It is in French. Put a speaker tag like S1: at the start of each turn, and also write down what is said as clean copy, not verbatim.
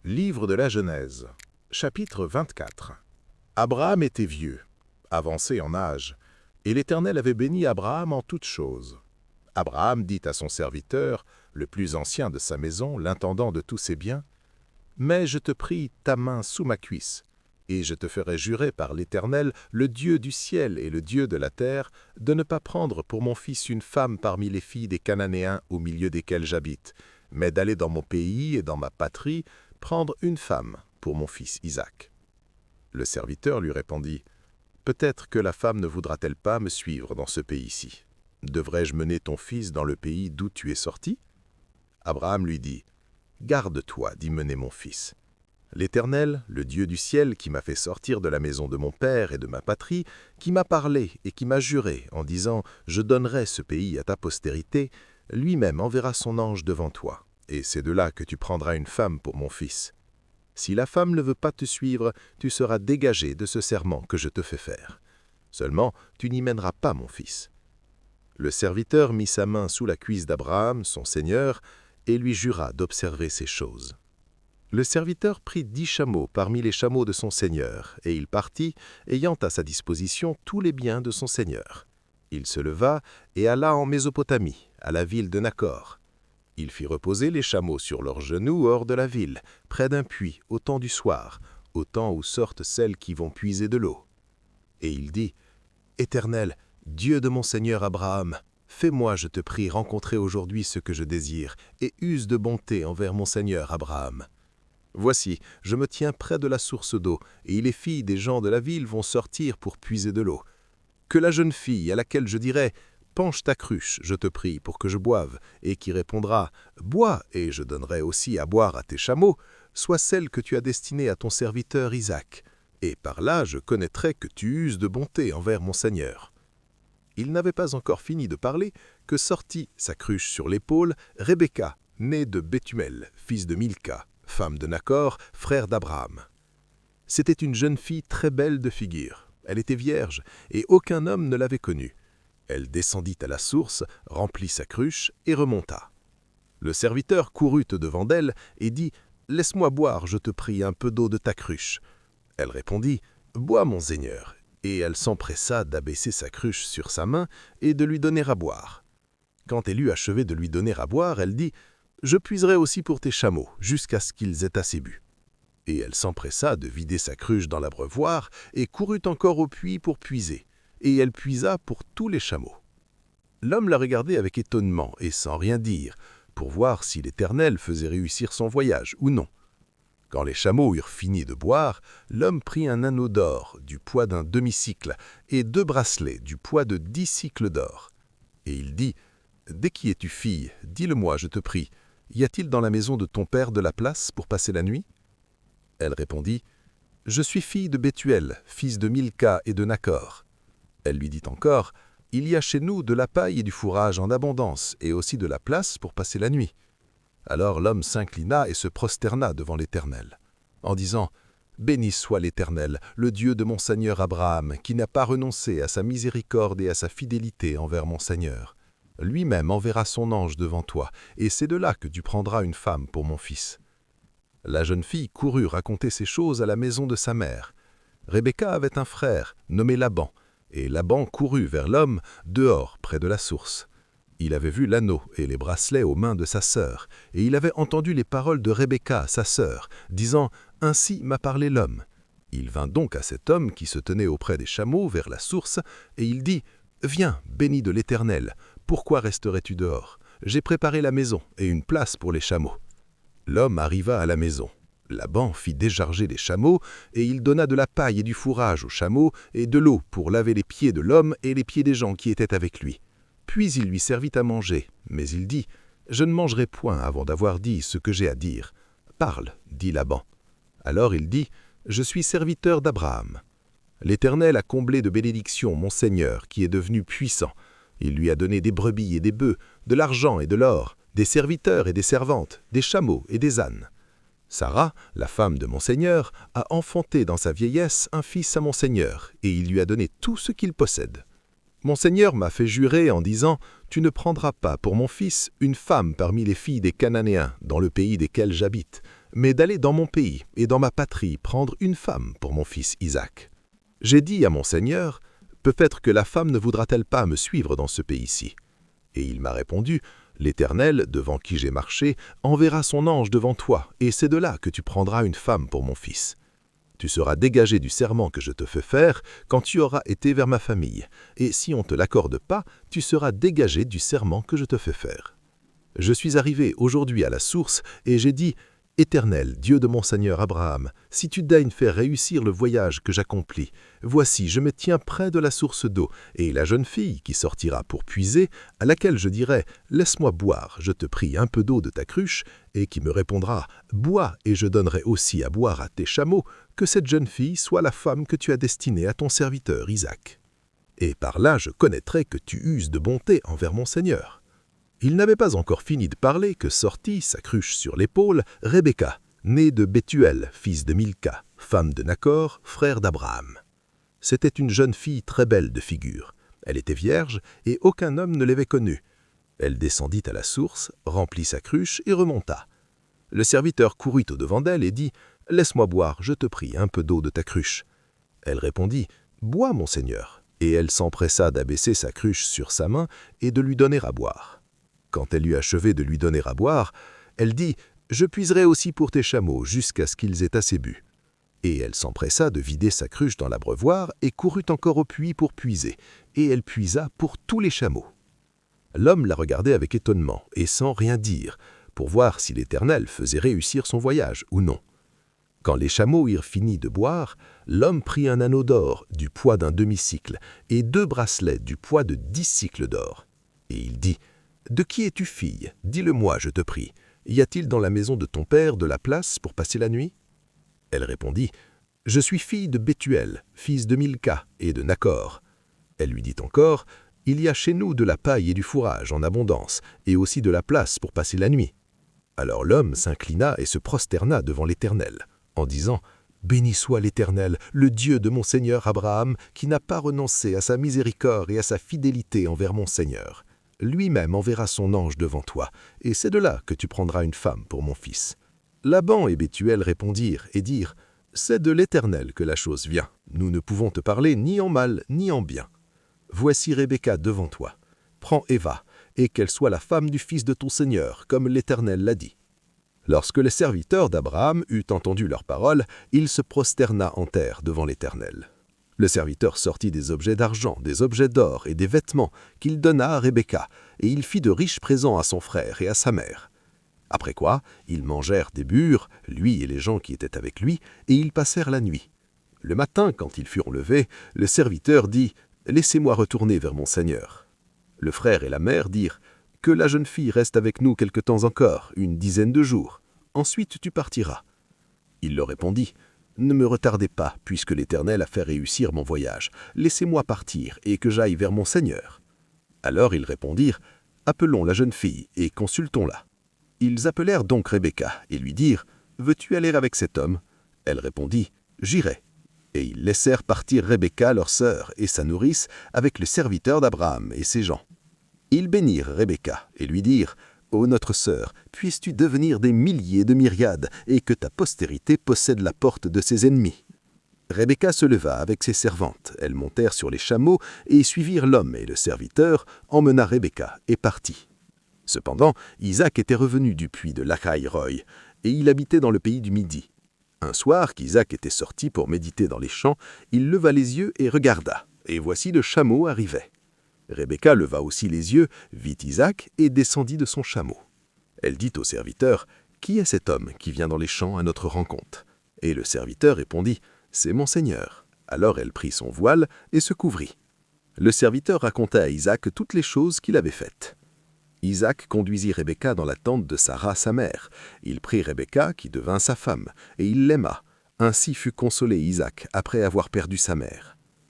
S1: Livre de la Genèse, chapitre 24. Abraham était vieux, avancé en âge, et l'Éternel avait béni Abraham en toutes choses. Abraham dit à son serviteur, le plus ancien de sa maison, l'intendant de tous ses biens, « Mets, je te prie, ta main sous ma cuisse, et je te ferai jurer par l'Éternel, le Dieu du ciel et le Dieu de la terre, de ne pas prendre pour mon fils une femme parmi les filles des Cananéens au milieu desquels j'habite, mais d'aller dans mon pays et dans ma patrie, prendre une femme pour mon fils Isaac. » Le serviteur lui répondit, « Peut-être que la femme ne voudra-t-elle pas me suivre dans ce pays-ci. Devrais-je mener ton fils dans le pays d'où tu es sorti ?» Abraham lui dit, « Garde-toi d'y mener mon fils. L'Éternel, le Dieu du ciel, qui m'a fait sortir de la maison de mon père et de ma patrie, qui m'a parlé et qui m'a juré en disant « Je donnerai ce pays à ta postérité », lui-même enverra son ange devant toi, et c'est de là que tu prendras une femme pour mon fils. Si la femme ne veut pas te suivre, tu seras dégagé de ce serment que je te fais faire. Seulement, tu n'y mèneras pas mon fils. » Le serviteur mit sa main sous la cuisse d'Abraham, son seigneur, et lui jura d'observer ces choses. Le serviteur prit 10 chameaux parmi les chameaux de son seigneur, et il partit, ayant à sa disposition tous les biens de son seigneur. Il se leva et alla en Mésopotamie, à la ville de Nacor. Il fit reposer les chameaux sur leurs genoux hors de la ville, près d'un puits, au temps du soir, au temps où sortent celles qui vont puiser de l'eau. Et il dit, « Éternel, Dieu de mon seigneur Abraham, fais-moi, je te prie, rencontrer aujourd'hui ce que je désire, et use de bonté envers mon seigneur Abraham. Voici, je me tiens près de la source d'eau, et les filles des gens de la ville vont sortir pour puiser de l'eau. Que la jeune fille à laquelle je dirai, « Penche ta cruche, je te prie, pour que je boive », et qui répondra, « Bois, et je donnerai aussi à boire à tes chameaux », soit celle que tu as destinée à ton serviteur Isaac. Et par là, je connaîtrai que tu uses de bonté envers mon Seigneur. » Il n'avait pas encore fini de parler que sortit, sa cruche sur l'épaule, Rebecca, née de Bethuel, fils de Milca, femme de Nacor, frère d'Abraham. C'était une jeune fille très belle de figure. Elle était vierge, et aucun homme ne l'avait connue. Elle descendit à la source, remplit sa cruche et remonta. Le serviteur courut au-devant d'elle et dit « Laisse-moi boire, je te prie, un peu d'eau de ta cruche. » Elle répondit « Bois, mon seigneur. » Et elle s'empressa d'abaisser sa cruche sur sa main et de lui donner à boire. Quand elle eut achevé de lui donner à boire, elle dit « Je puiserai aussi pour tes chameaux, jusqu'à ce qu'ils aient assez bu. » Et elle s'empressa de vider sa cruche dans l'abreuvoir et courut encore au puits pour puiser. Et elle puisa pour tous les chameaux. L'homme la regardait avec étonnement et sans rien dire, pour voir si l'Éternel faisait réussir son voyage ou non. Quand les chameaux eurent fini de boire, l'homme prit un anneau d'or du poids d'un demi-cycle et 2 bracelets du poids de 10 cycles d'or. Et il dit, « De qui es-tu fille? Dis-le-moi, je te prie. Y a-t-il dans la maison de ton père de la place pour passer la nuit ?» Elle répondit, « Je suis fille de Bethuel, fils de Milca et de Nacor. » Elle lui dit encore, « Il y a chez nous de la paille et du fourrage en abondance, et aussi de la place pour passer la nuit. » Alors l'homme s'inclina et se prosterna devant l'Éternel, en disant, « Béni soit l'Éternel, le Dieu de mon Seigneur Abraham, qui n'a pas renoncé à sa miséricorde et à sa fidélité envers mon Seigneur. Lui-même enverra son ange devant toi, et c'est de là que tu prendras une femme pour mon fils. » La jeune fille courut raconter ces choses à la maison de sa mère. Rebecca avait un frère, nommé Laban, et Laban courut vers l'homme, dehors, près de la source. Il avait vu l'anneau et les bracelets aux mains de sa sœur, et il avait entendu les paroles de Rebecca, sa sœur, disant « Ainsi m'a parlé l'homme. » Il vint donc à cet homme qui se tenait auprès des chameaux vers la source, et il dit « Viens, béni de l'Éternel, pourquoi resterais-tu dehors? J'ai préparé la maison et une place pour les chameaux. » L'homme arriva à la maison. Laban fit décharger les chameaux, et il donna de la paille et du fourrage aux chameaux, et de l'eau pour laver les pieds de l'homme et les pieds des gens qui étaient avec lui. Puis il lui servit à manger, mais il dit, « Je ne mangerai point avant d'avoir dit ce que j'ai à dire. »« Parle, dit Laban. » Alors il dit, « Je suis serviteur d'Abraham. L'Éternel a comblé de bénédictions mon Seigneur, qui est devenu puissant. Il lui a donné des brebis et des bœufs, de l'argent et de l'or, des serviteurs et des servantes, des chameaux et des ânes. Sarah, la femme de mon Seigneur, a enfanté dans sa vieillesse un fils à mon Seigneur, et il lui a donné tout ce qu'il possède. Mon Seigneur m'a fait jurer en disant « Tu ne prendras pas pour mon fils une femme parmi les filles des Cananéens, dans le pays desquels j'habite, mais d'aller dans mon pays et dans ma patrie prendre une femme pour mon fils Isaac. » J'ai dit à mon Seigneur « Peut-être que la femme ne voudra-t-elle pas me suivre dans ce pays-ci » Et il m'a répondu « L'Éternel, devant qui j'ai marché, enverra son ange devant toi, et c'est de là que tu prendras une femme pour mon fils. Tu seras dégagé du serment que je te fais faire quand tu auras été vers ma famille, et si on ne te l'accorde pas, tu seras dégagé du serment que je te fais faire. Je suis arrivé aujourd'hui à la source, et j'ai dit « Éternel, Dieu de mon Seigneur Abraham, si tu daignes faire réussir le voyage que j'accomplis, voici, je me tiens près de la source d'eau, et la jeune fille qui sortira pour puiser, à laquelle je dirai « Laisse-moi boire, je te prie un peu d'eau de ta cruche », et qui me répondra « Bois, et je donnerai aussi à boire à tes chameaux », que cette jeune fille soit la femme que tu as destinée à ton serviteur Isaac. Et par là je connaîtrai que tu uses de bonté envers mon Seigneur. » Il n'avait pas encore fini de parler que sortit, sa cruche sur l'épaule, Rebecca, née de Bethuel, fils de Milca, femme de Nachor, frère d'Abraham. C'était une jeune fille très belle de figure. Elle était vierge et aucun homme ne l'avait connue. Elle descendit à la source, remplit sa cruche et remonta. Le serviteur courut au-devant d'elle et dit « Laisse-moi boire, je te prie, un peu d'eau de ta cruche. » Elle répondit « Bois, mon Seigneur. » Et elle s'empressa d'abaisser sa cruche sur sa main et de lui donner à boire. Quand elle eut achevé de lui donner à boire, elle dit « Je puiserai aussi pour tes chameaux jusqu'à ce qu'ils aient assez bu. » Et elle s'empressa de vider sa cruche dans l'abreuvoir et courut encore au puits pour puiser, et elle puisa pour tous les chameaux. L'homme la regardait avec étonnement et sans rien dire, pour voir si l'Éternel faisait réussir son voyage ou non. Quand les chameaux eurent fini de boire, l'homme prit un anneau d'or du poids d'un demi-cycle et 2 bracelets du poids de 10 cycles d'or. Et il dit « De qui es-tu fille? Dis-le-moi, je te prie. Y a-t-il dans la maison de ton père de la place pour passer la nuit ?» Elle répondit « Je suis fille de Bethuel, fils de Milca et de Nachor. » Elle lui dit encore « Il y a chez nous de la paille et du fourrage en abondance, et aussi de la place pour passer la nuit. » Alors l'homme s'inclina et se prosterna devant l'Éternel, en disant « Béni soit l'Éternel, le Dieu de mon Seigneur Abraham, qui n'a pas renoncé à sa miséricorde et à sa fidélité envers mon Seigneur. Lui-même enverra son ange devant toi, et c'est de là que tu prendras une femme pour mon fils. » Laban et Bethuel répondirent et dirent « C'est de l'Éternel que la chose vient. Nous ne pouvons te parler ni en mal ni en bien. Voici Rebecca devant toi. Prends Eva, et qu'elle soit la femme du fils de ton Seigneur, comme l'Éternel l'a dit. » Lorsque le serviteur d'Abraham eut entendu leurs paroles, il se prosterna en terre devant l'Éternel. Le serviteur sortit des objets d'argent, des objets d'or et des vêtements qu'il donna à Rebecca, et il fit de riches présents à son frère et à sa mère. Après quoi, ils mangèrent des bûres, lui et les gens qui étaient avec lui, et ils passèrent la nuit. Le matin, quand ils furent levés, le serviteur dit « Laissez-moi retourner vers mon Seigneur. » Le frère et la mère dirent « Que la jeune fille reste avec nous quelque temps encore, une dizaine de jours. Ensuite tu partiras. » Il leur répondit « Ne me retardez pas, puisque l'Éternel a fait réussir mon voyage. Laissez-moi partir, et que j'aille vers mon Seigneur. » Alors ils répondirent « Appelons la jeune fille, et consultons-la. » Ils appelèrent donc Rebecca, et lui dirent « Veux-tu aller avec cet homme ?» Elle répondit « J'irai. » Et ils laissèrent partir Rebecca, leur sœur, et sa nourrice, avec le serviteur d'Abraham et ses gens. Ils bénirent Rebecca, et lui dirent « Ô notre sœur, puisses-tu devenir des milliers de myriades, et que ta postérité possède la porte de ses ennemis. » Rebecca se leva avec ses servantes. Elles montèrent sur les chameaux et suivirent l'homme, et le serviteur emmena Rebecca et partit. Cependant, Isaac était revenu du puits de Lachaï-Roï, et il habitait dans le pays du Midi. Un soir qu'Isaac était sorti pour méditer dans les champs, il leva les yeux et regarda, et voici le chameau arrivait. Rebecca leva aussi les yeux, vit Isaac et descendit de son chameau. Elle dit au serviteur « Qui est cet homme qui vient dans les champs à notre rencontre ?» Et le serviteur répondit « C'est mon Seigneur. » Alors elle prit son voile et se couvrit. Le serviteur raconta à Isaac toutes les choses qu'il avait faites. Isaac conduisit Rebecca dans la tente de Sarah, sa mère. Il prit Rebecca, qui devint sa femme, et il l'aima. Ainsi fut consolé Isaac après avoir perdu sa mère.